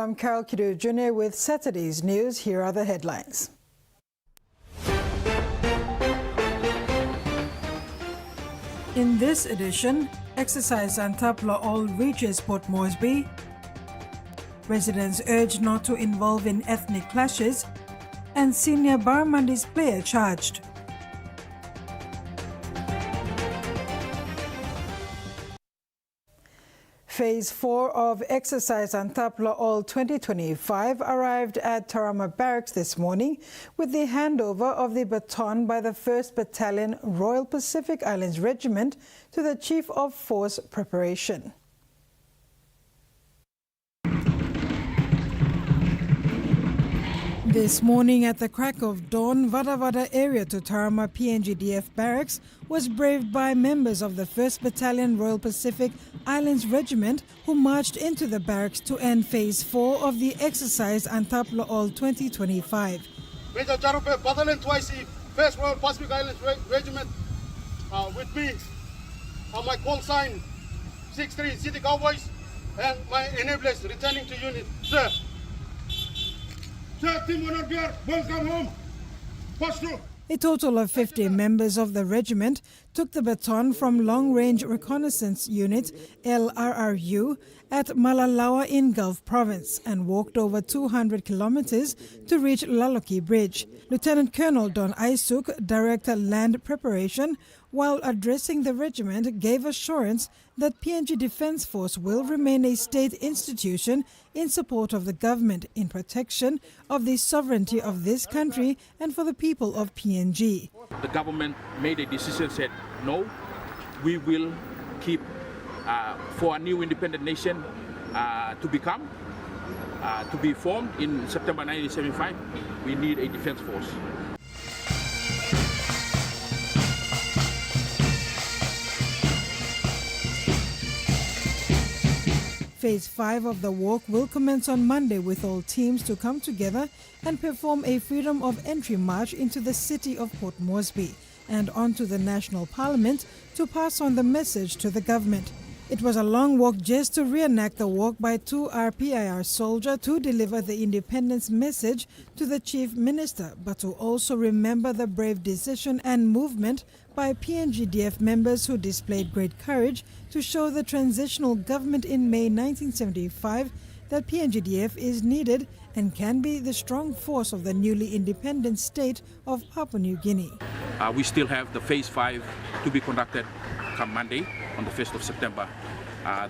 I'm Carol Kidu Jr. with Saturday's news. Here are the headlines. In this edition, exercise Antapla all reaches Port Moresby. Residents urged not to involve in ethnic clashes, and senior Barramundis player charged. Phase 4 of Exercise Antapla All 2025 arrived at Tarama Barracks this morning with the handover of the baton by the 1st Battalion Royal Pacific Islands Regiment to the Chief of Force Preparation. This morning at the crack of dawn, Vada Vada area to Tarama PNGDF Barracks was braved by members of the 1st Battalion Royal Pacific Islands Regiment who marched into the barracks to end Phase 4 of the Exercise Antapla All 2025. Major Charupe Battalion twice 1st Royal Pacific Islands Regiment with me on my call sign 6-3 City Cowboys and my enablers returning to unit. Sir. Welcome home. A total of 50 members of the regiment took the baton from Long Range Reconnaissance Unit LRRU at Malalawa in Gulf Province and walked over 200 kilometers to reach Laloki Bridge. Lieutenant Colonel Don Aisuk, Director Land Preparation, while addressing the regiment, gave assurance that PNG Defence Force will remain a state institution in support of the government in protection of the sovereignty of this country and for the people of PNG. The government made a decision, said no, we will keep for a new independent nation to be formed in September 1975, we need a defense force. Phase 5 of the walk will commence on Monday with all teams to come together and perform a freedom of entry march into the city of Port Moresby and onto the National Parliament to pass on the message to the government. It was a long walk just to reenact the walk by 2 RPIR soldiers to deliver the independence message to the Chief Minister, but to also remember the brave decision and movement by PNGDF members who displayed great courage to show the transitional government in May 1975 that PNGDF is needed and can be the strong force of the newly independent state of Papua New Guinea. We still have the Phase 5 to be conducted come Monday on the 1st of September.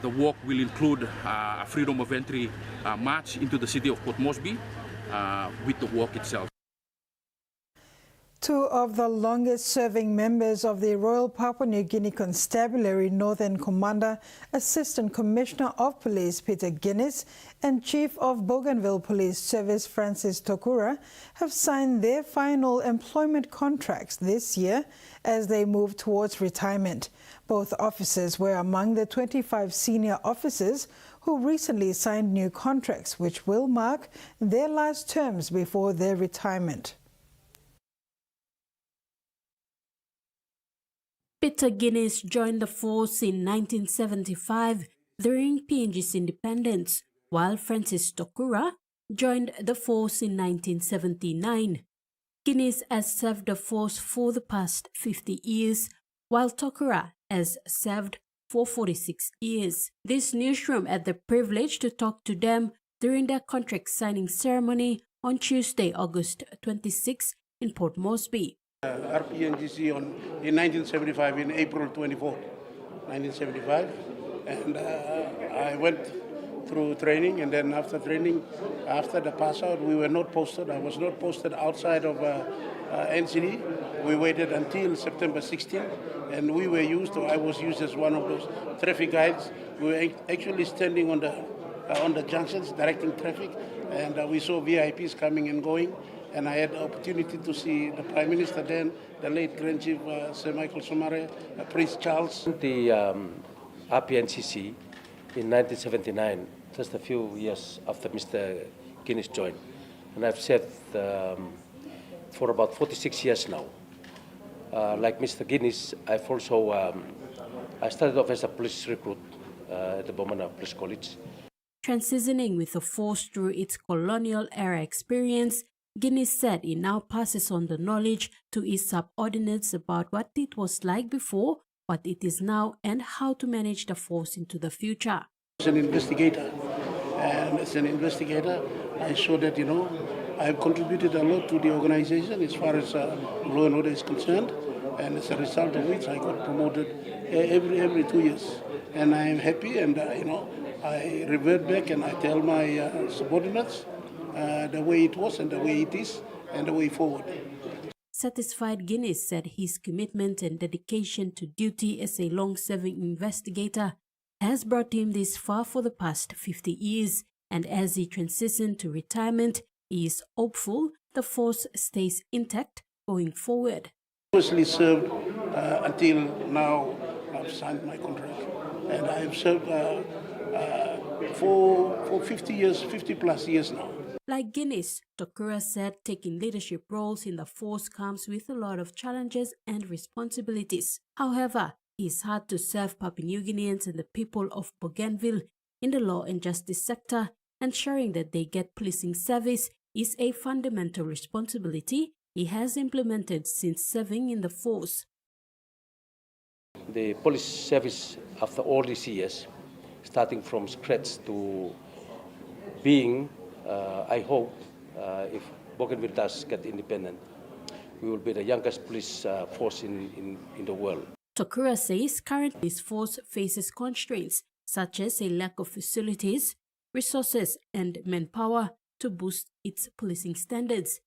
The walk will include a freedom of entry march into the city of Port Moresby with the walk itself. 2 of the longest-serving members of the Royal Papua New Guinea Constabulary Northern Commander, Assistant Commissioner of Police Peter Guinness and Chief of Bougainville Police Service Francis Tokura have signed their final employment contracts this year as they move towards retirement. Both officers were among the 25 senior officers who recently signed new contracts, which will mark their last terms before their retirement. Peter Guinness joined the force in 1975 during PNG's independence, while Francis Tokura joined the force in 1979. Guinness has served the force for the past 50 years, while Tokura has served for 46 years. This newsroom had the privilege to talk to them during their contract signing ceremony on Tuesday, August 26 in Port Moresby. RPNGC in 1975, in April 24, 1975, and I went through training, and then after training, after the pass out, we were not posted. I was not posted outside of NCD. We waited until September 16, and I was used as one of those traffic guides. We were actually standing on the junctions, directing traffic, and we saw VIPs coming and going. And I had the opportunity to see the Prime Minister then, the late Grand Chief Sir Michael Somare, Prince Charles. The RPNCC in 1979, just a few years after Mr. Guinness joined. And I've served for about 46 years now. Like Mr. Guinness, I've also, I started off as a police recruit at the Bomana Police College. Transitioning with the force through its colonial era experience, Guinness said it now passes on the knowledge to its subordinates about what it was like before, what it is now, and how to manage the force into the future. As an investigator, and as an investigator, I saw that, I've contributed a lot to the organization as far as law and order is concerned, and as a result of which I got promoted every 2 years. And I am happy, and I revert back and I tell my subordinates the way it was and the way it is and the way forward. Satisfied, Guinness said his commitment and dedication to duty as a long-serving investigator has brought him this far for the past 50 years, and as he transitions to retirement, he is hopeful the force stays intact going forward. Mostly served until now. I've signed my contract, and I have served for 50 years, 50 plus years now. Like Guinness, Tokura said taking leadership roles in the force comes with a lot of challenges and responsibilities. However, it's hard to serve Papua New Guineans and the people of Bougainville in the law and justice sector. Ensuring that they get policing service is a fundamental responsibility he has implemented since serving in the force. The police service, after all these years, starting from scratch to being, I hope, if Bougainville does get independent, we will be the youngest police force in the world. Tokura says currently his force faces constraints such as a lack of facilities, resources and manpower to boost its policing standards.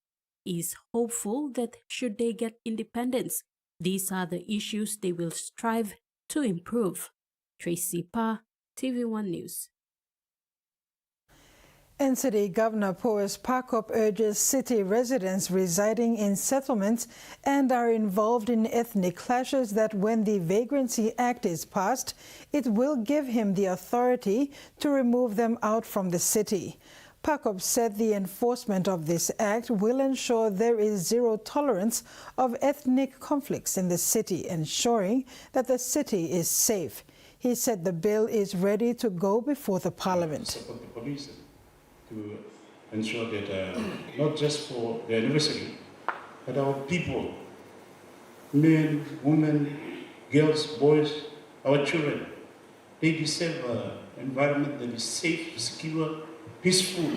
He is hopeful that should they get independence, these are the issues they will strive to improve. Tracy Pa, TVWAN News. NCD Governor Porus Pakop urges city residents residing in settlements and are involved in ethnic clashes that when the Vagrancy Act is passed, it will give him the authority to remove them out from the city. Pakop said the enforcement of this act will ensure there is zero tolerance of ethnic conflicts in the city, ensuring that the city is safe. He said the bill is ready to go before the parliament. Support the police to ensure that not just for the anniversary, but our people, men, women, girls, boys, our children, they deserve an environment that is safe, secure, peaceful.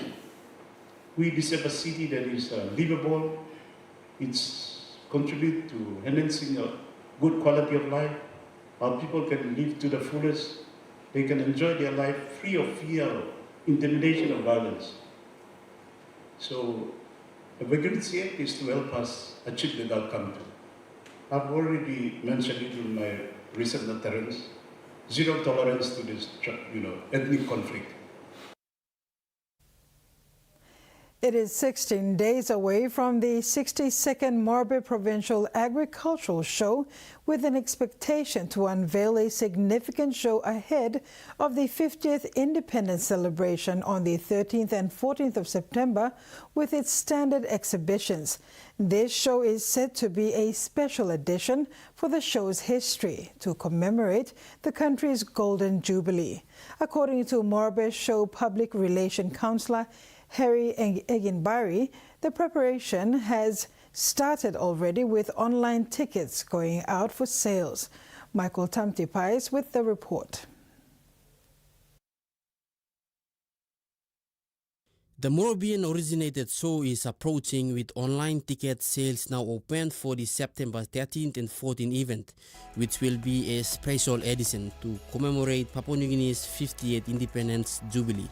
We deserve a city that is livable. It's contribute to enhancing a good quality of life. Our people can live to the fullest. They can enjoy their life free of fear, intimidation, or violence. So the Vagrancy Act is to help us achieve that outcome too. I've already mentioned it in my recent utterance. Zero tolerance to this, ethnic conflict. It is 16 days away from the 62nd Morobe Provincial Agricultural Show, with an expectation to unveil a significant show ahead of the 50th Independence celebration on the 13th and 14th of September with its standard exhibitions. This show is said to be a special edition for the show's history to commemorate the country's Golden Jubilee. According to Morobe Show Public Relations Councillor Harry Eginbari, the preparation has started already with online tickets going out for sales. Michael Tamtipais with the report. The Morobean-originated show is approaching with online ticket sales now open for the September 13th and 14th event, which will be a special edition to commemorate Papua New Guinea's 58th Independence Jubilee.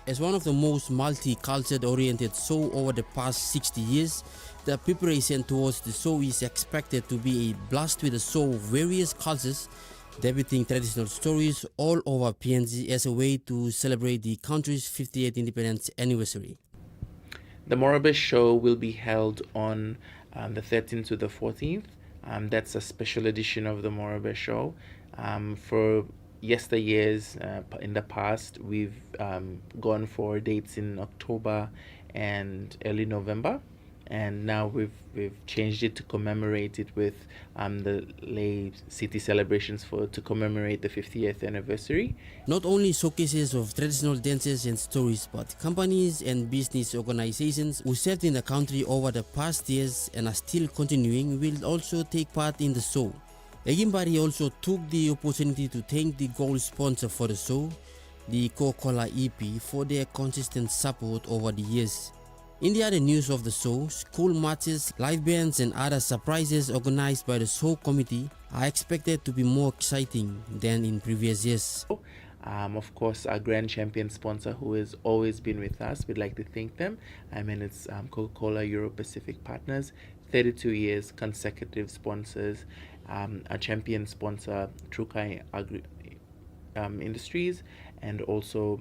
As one of the most multi-culture-oriented shows over the past 60 years, the preparation towards the show is expected to be a blast with a show of various cultures, debuting traditional stories all over PNG as a way to celebrate the country's 58th independence anniversary. The Morobe show will be held on the 13th to the 14th. That's a special edition of the Morobe show. For yesteryears, in the past, we've gone for dates in October and early November. and now we've changed it to commemorate it with the Leh city celebrations to commemorate the 50th anniversary. Not only showcases of traditional dances and stories, but companies and business organizations who served in the country over the past years and are still continuing will also take part in the show. Egimbari also took the opportunity to thank the gold sponsor for the show, the Coca-Cola EP, for their consistent support over the years. In the other news of the show, school marches, live bands and other surprises organized by the show committee are expected to be more exciting than in previous years. Of course, our grand champion sponsor who has always been with us, we'd like to thank them. It's Coca-Cola Europe Pacific Partners, 32 years consecutive sponsors. Our champion sponsor, Trukai Industries, and also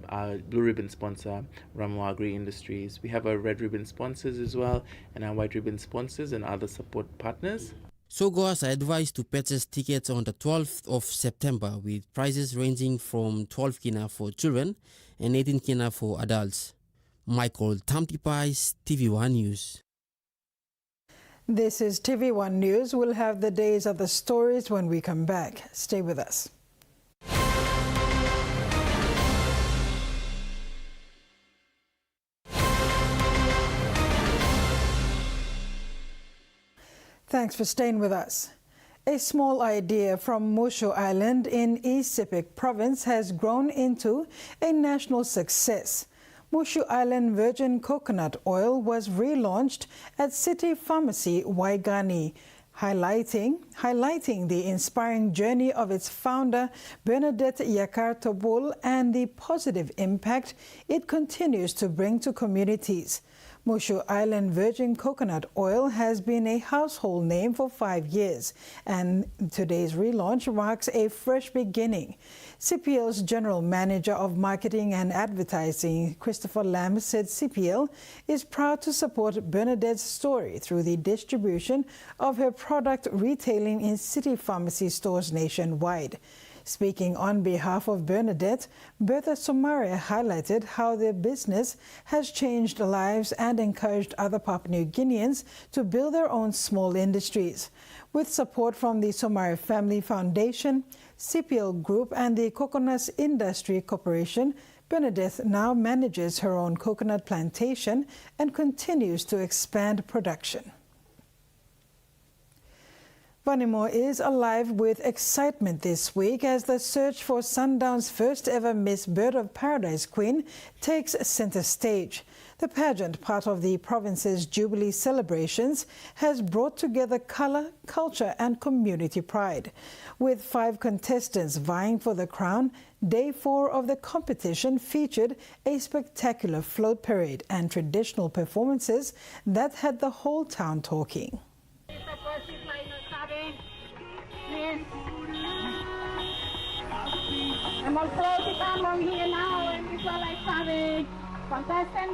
our blue ribbon sponsor, Ramo Agri Industries. We have our red ribbon sponsors as well, and our white ribbon sponsors and other support partners. So goers are advised to purchase tickets on the 12th of September with prices ranging from 12 kina for children and 18 kina for adults. Michael Tamtipais, TVWAN News. This is TVWAN News. We'll have the days of the stories when we come back. Stay with us. Thanks for staying with us. A small idea from Mushu Island in East Sepik Province has grown into a national success. Mushu Island virgin coconut oil was relaunched at City Pharmacy Waigani, highlighting the inspiring journey of its founder Bernadette Yakartobul and the positive impact it continues to bring to communities. Mushu Island virgin coconut oil has been a household name for 5 years, and today's relaunch marks a fresh beginning. CPL's General Manager of Marketing and Advertising, Christopher Lamb, said CPL is proud to support Bernadette's story through the distribution of her product retailing in City Pharmacy stores nationwide. Speaking on behalf of Bernadette, Bertha Somare highlighted how their business has changed lives and encouraged other Papua New Guineans to build their own small industries. With support from the Somare Family Foundation, CPL Group and the Coconut Industry Corporation, Bernadette now manages her own coconut plantation and continues to expand production. Vanimo is alive with excitement this week as the search for Sandaun's first ever Miss Bird of Paradise Queen takes center stage. The pageant, part of the province's Jubilee celebrations, has brought together colour, culture and community pride. With 5 contestants vying for the crown, Day 4 of the competition featured a spectacular float parade and traditional performances that had the whole town talking.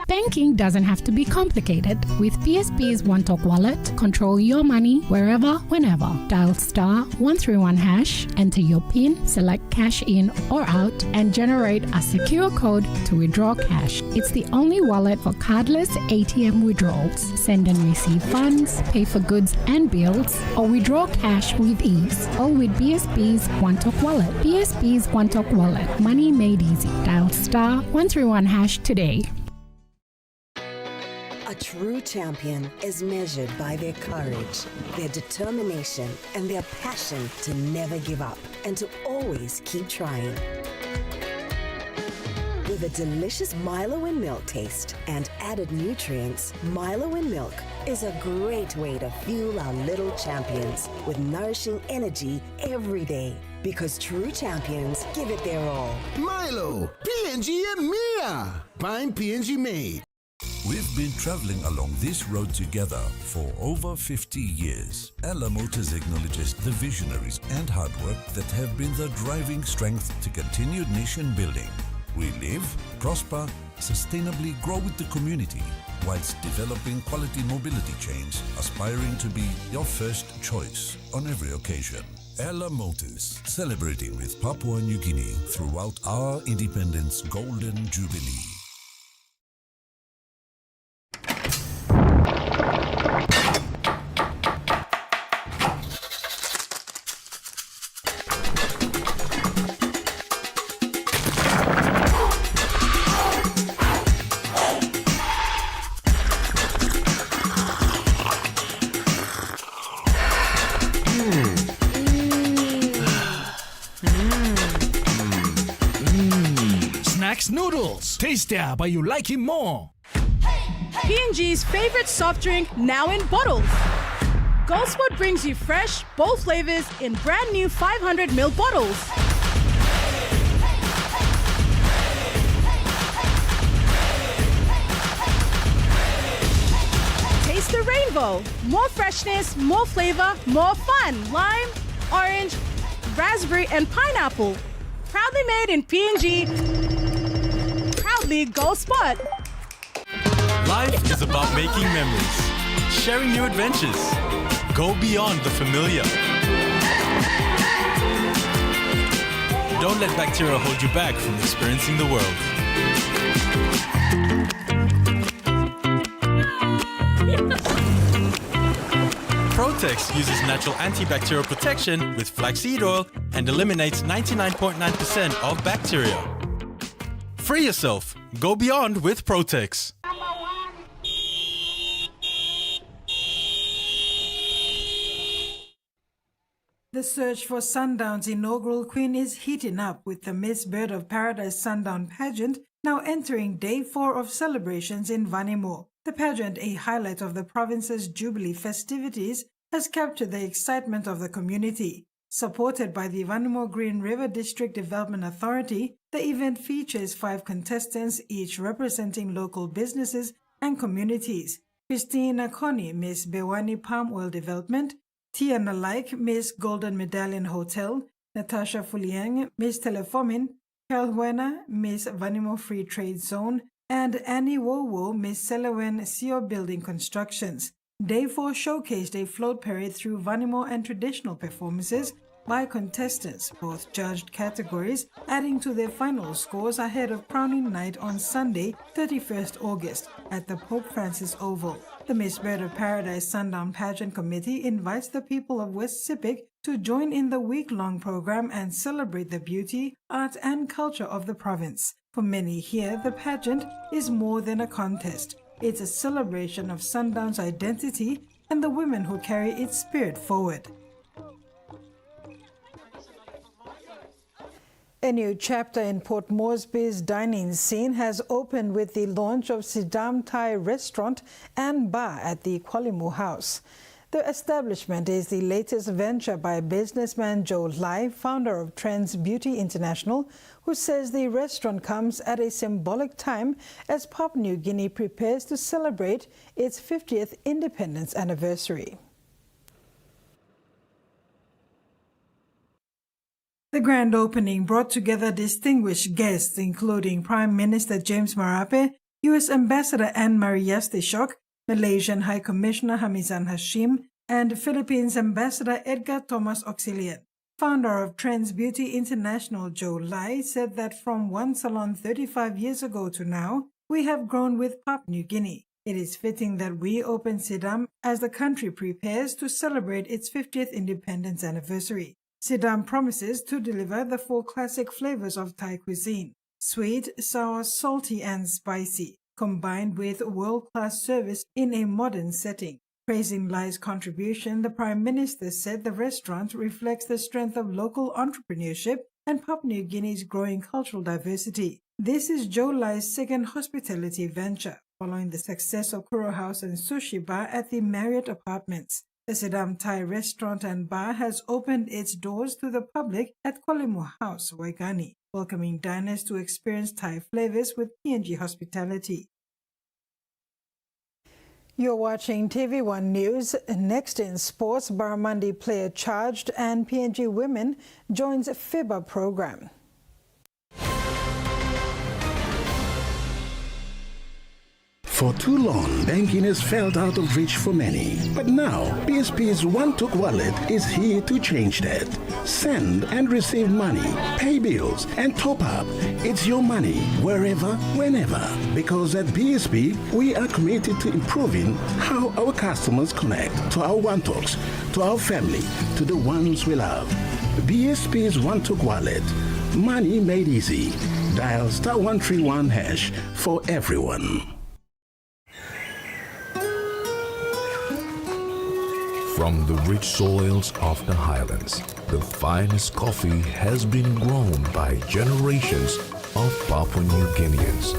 Banking doesn't have to be complicated. With PSP's One Talk Wallet, control your money wherever, whenever. Dial *131#, enter your PIN, select cash in or out, and generate a secure code to withdraw cash. It's the only wallet for cardless ATM withdrawals. Send and receive funds, pay for goods and bills, or withdraw cash with ease. All with PSP's One Talk Wallet. PSP's One Talk Wallet. Money made easy. Dial *131# today. A true champion is measured by their courage, their determination, and their passion to never give up and to always keep trying. With a delicious Milo in milk taste and added nutrients, Milo in milk is a great way to fuel our little champions with nourishing energy every day. Because true champions give it their all. Milo, PNG and Mia. Buying PNG made. We've been traveling along this road together for over 50 years. Ella Motors acknowledges the visionaries and hard work that have been the driving strength to continued nation building. We live, prosper, sustainably grow with the community, whilst developing quality mobility chains, aspiring to be your first choice on every occasion. Ella Motors, celebrating with Papua New Guinea throughout our independence Golden Jubilee. Max Noodles. Tastier, but you like him more. P&G's favorite soft drink now in bottles. Goldspot brings you fresh, bold flavors in brand new 500ml bottles. Taste the rainbow. More freshness, more flavor, more fun. Lime, orange, raspberry, and pineapple. Proudly made in P&G. Proudly Goldspot. Life is about making memories, sharing new adventures. Go beyond the familiar. Don't let bacteria hold you back from experiencing the world. Protex uses natural antibacterial protection with flaxseed oil and eliminates 99.9% of bacteria. Free yourself. Go beyond with Protex. The search for Sandaun's inaugural queen is heating up, with the Miss Bird of Paradise Sandaun pageant now entering day 4 of celebrations in Vanimo. The pageant, a highlight of the province's Jubilee festivities, has captured the excitement of the community. Supported by the Vanimo Green River District Development Authority, the event features 5 contestants, each representing local businesses and communities. Christina Connie, Miss Bewani Palm Oil Development; Tiana Like, Miss Golden Medallion Hotel; Natasha Fuliang, Miss Telefomin; Carl Huena, Miss Vanimo Free Trade Zone; and Annie Wowo, Miss Selawen Seo Building Constructions. Day 4 showcased a float parade through Vanimo and traditional performances by contestants, both judged categories, adding to their final scores ahead of crowning night on Sunday, 31st August, at the Pope Francis Oval. The Miss Bird of Paradise Sandaun Pageant Committee invites the people of West Sepik to join in the week-long program and celebrate the beauty, art, and culture of the province. For many here, the pageant is more than a contest. It's a celebration of Sandaun's identity and the women who carry its spirit forward. A new chapter in Port Moresby's dining scene has opened with the launch of Sandaun Thai restaurant and bar at the Kwalimu House. The establishment is the latest venture by businessman Joe Lai, founder of Trends Beauty International, who says the restaurant comes at a symbolic time as Papua New Guinea prepares to celebrate its 50th independence anniversary. The grand opening brought together distinguished guests, including Prime Minister James Marape, U.S. Ambassador Anne-Marie Yastishok, Malaysian High Commissioner Hamizan Hashim, and Philippines Ambassador Edgar Thomas Auxilian. Founder of Trends Beauty International, Joe Lai, said that from one salon 35 years ago to now, we have grown with Papua New Guinea. It is fitting that we open Sandaun as the country prepares to celebrate its 50th independence anniversary. Sandaun promises to deliver the 4 classic flavors of Thai cuisine: sweet, sour, salty, and spicy, combined with world-class service in a modern setting. Praising Lai's contribution, the Prime Minister said the restaurant reflects the strength of local entrepreneurship and Papua New Guinea's growing cultural diversity. This is Joe Lai's second hospitality venture, following the success of Kuro House and Sushi Bar at the Marriott Apartments. The Sandaun Thai restaurant and bar has opened its doors to the public at Kwalimu House, Waigani, welcoming diners to experience Thai flavors with P&G hospitality. You're watching TVWAN News. Next in sports, Barramundi player charged and P&G women joins FIBA program. For too long, banking has felt out of reach for many. But now, PSP's One-Took Wallet is here to change that. Send and receive money, pay bills, and top up. It's your money, wherever, whenever. Because at PSP, we are committed to improving how our customers connect to our One-Talks, to our family, to the ones we love. PSP's One-Took Wallet. Money made easy. Dial *131# for everyone. From the rich soils of the highlands, the finest coffee has been grown by generations of Papua New Guineans.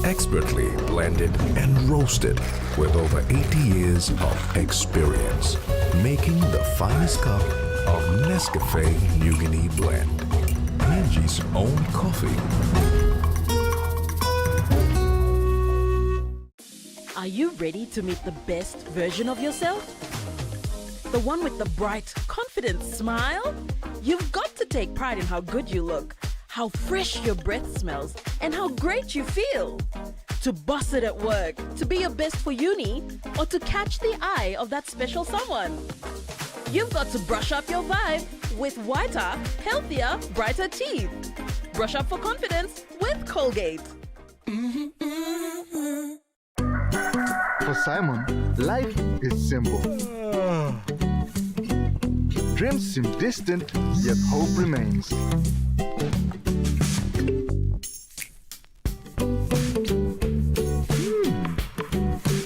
Expertly blended and roasted with over 80 years of experience, making the finest cup of Nescafe New Guinea blend. PNG's own coffee. Are you ready to meet the best version of yourself? The one with the bright, confident smile? You've got to take pride in how good you look, how fresh your breath smells, and how great you feel. To boss it at work, to be your best for uni, or to catch the eye of that special someone. You've got to brush up your vibe with whiter, healthier, brighter teeth. Brush up for confidence with Colgate. For Simon, life is simple. Dreams seem distant, yet hope remains.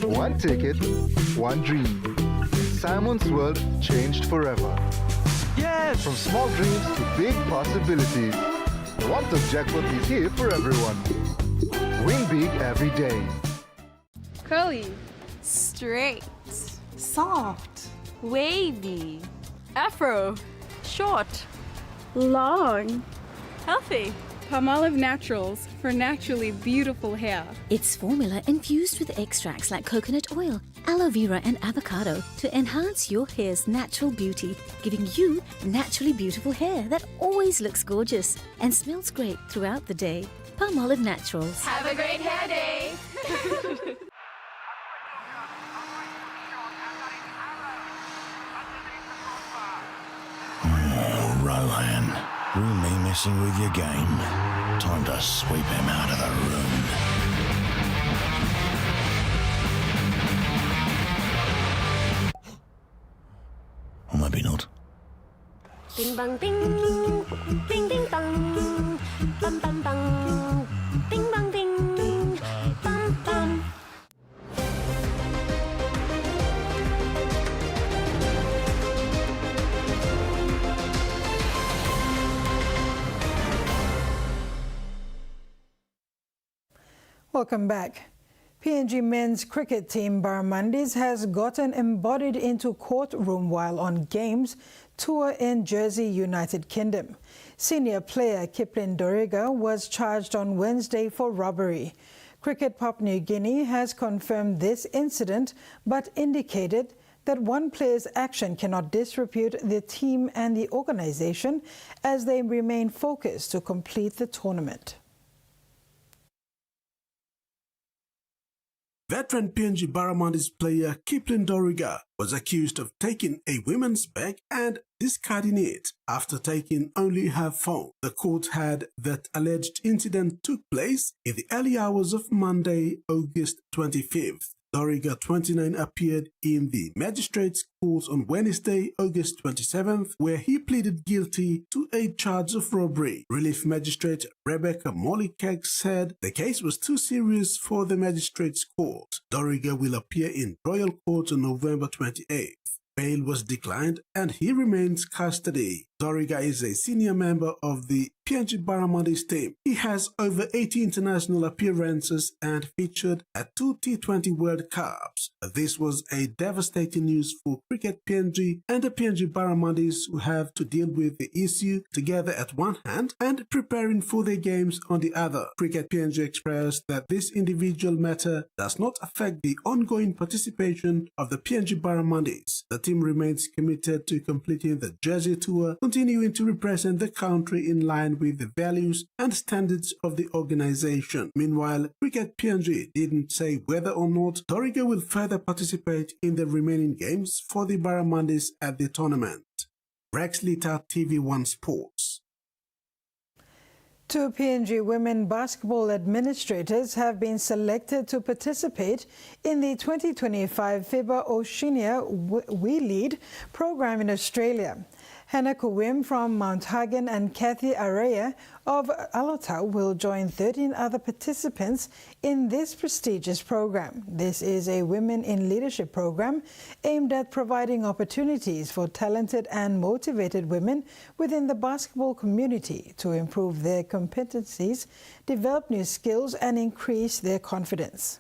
One ticket, one dream. Simon's world changed forever. Yes! From small dreams to big possibilities. The One Top Jackpot is here for everyone. Win big every day. Curly. Straight. Soft. Wavy. Afro. Short. Long. Healthy. Palmolive Naturals for naturally beautiful hair. It's formula infused with extracts like coconut oil, aloe vera and avocado to enhance your hair's natural beauty, giving you naturally beautiful hair that always looks gorgeous and smells great throughout the day. Palmolive Naturals. Have a great hair day! Rohan, really messing with your game. Time to sweep him out of the room. Or maybe not. Ding bang ding, ding ding dong, bum bum bum, ding bang ding, bum bum. Welcome back. PNG men's cricket team Barramundis has gotten embodied into courtroom while on Games tour in Jersey, United Kingdom. Senior player Kipling Doriga was charged on Wednesday for robbery. Cricket Papua New Guinea has confirmed this incident but indicated that one player's action cannot disrepute the team and the organization as they remain focused to complete the tournament. Veteran PNG Barramundis player Kipling Doriga was accused of taking a woman's bag and discarding it after taking only her phone. The court had that alleged incident took place in the early hours of Monday, August 25th. Doriga, 29, appeared in the magistrate's court on Wednesday, August 27th, where he pleaded guilty to a charge of robbery. Relief Magistrate Rebecca Molikek said the case was too serious for the magistrate's court. Doriga will appear in Royal Court on November 28th. Bail was declined and he remains custody. Doriga is a senior member of the PNG Barramundis team. He has over 80 international appearances and featured at 2 T20 World Cups. This was a devastating news for Cricket PNG and the PNG Barramundis, who have to deal with the issue together at one hand and preparing for their games on the other. Cricket PNG expressed that this individual matter does not affect the ongoing participation of the PNG Barramundis. The team remains committed to completing the Jersey tour, continuing to represent the country in line with the values and standards of the organization. Meanwhile, Cricket PNG didn't say whether or not Doriga will further participate in the remaining games for the Barramundis at the tournament. Rex Lita, TVWAN Sports. Two PNG women basketball administrators have been selected to participate in the 2025 FIBA Oceania We Lead program in Australia. Hannah Kuwim from Mount Hagen and Kathy Araya of Alota will join 13 other participants in this prestigious program. This is a Women in Leadership program aimed at providing opportunities for talented and motivated women within the basketball community to improve their competencies, develop new skills, and increase their confidence.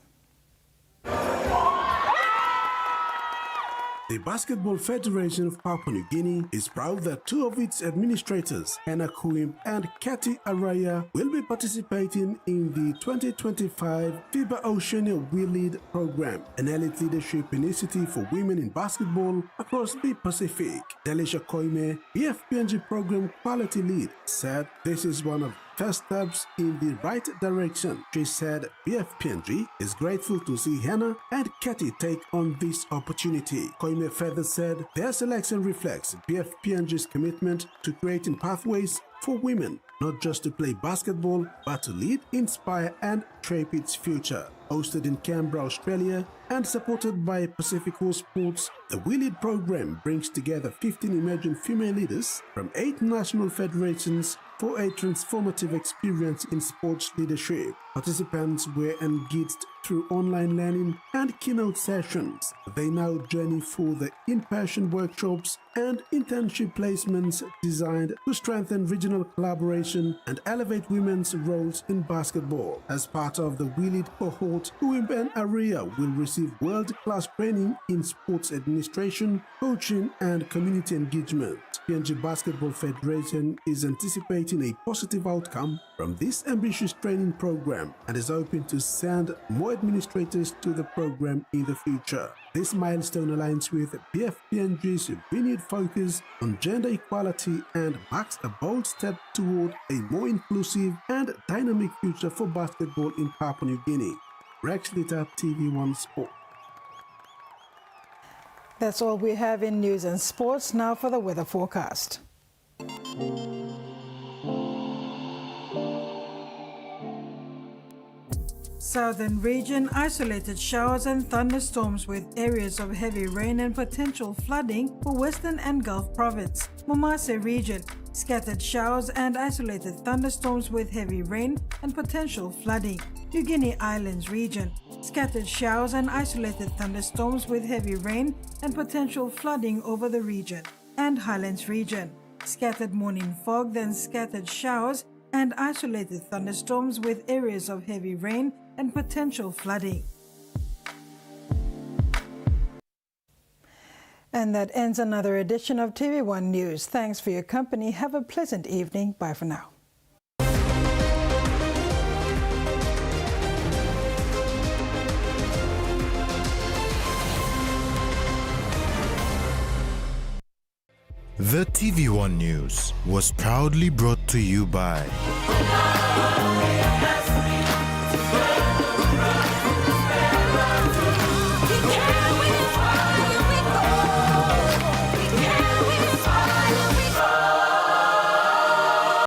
The Basketball Federation of Papua New Guinea is proud that two of its administrators, Hannah Kuim and Kathy Araya, will be participating in the 2025 FIBA Oceania We Lead program, an elite leadership initiative for women in basketball across the Pacific. Delisha Koime, BFPNG program quality lead, said this is one of first steps in the right direction. She said BFPNG is grateful to see Hannah and Kathy take on this opportunity. Koime further said their selection reflects BFPNG's commitment to creating pathways for women, not just to play basketball, but to lead, inspire, and shape its future. Hosted in Canberra, Australia, and supported by Pacific Coast Sports, the We Lead program brings together 15 emerging female leaders from 8 national federations for a transformative experience in sports leadership. Participants were engaged through online learning and keynote sessions. They now journey for the in-person workshops and internship placements designed to strengthen regional collaboration and elevate women's roles in basketball. As part of the We Lead cohort, Kuim and Aria will receive world-class training in sports administration, coaching, and community engagement. PNG Basketball Federation is anticipating a positive outcome from this ambitious training program and is hoping to send more administrators to the program in the future. This milestone aligns with BFPNG's renewed focus on gender equality and marks a bold step toward a more inclusive and dynamic future for basketball in Papua New Guinea. Rex Litter, TV1 Sport. That's all we have in news and sports. Now for the weather forecast. Southern region, isolated showers and thunderstorms with areas of heavy rain and potential flooding for Western and Gulf Province. Momase region, scattered showers and isolated thunderstorms with heavy rain and potential flooding. New Guinea Islands region, scattered showers and isolated thunderstorms with heavy rain and potential flooding over the region. And Highlands region, scattered morning fog, then scattered showers and isolated thunderstorms with areas of heavy rain and potential flooding. And that ends another edition of TV1 News. Thanks for your company. Have a pleasant evening. Bye for now. The TV1 News was proudly brought to you by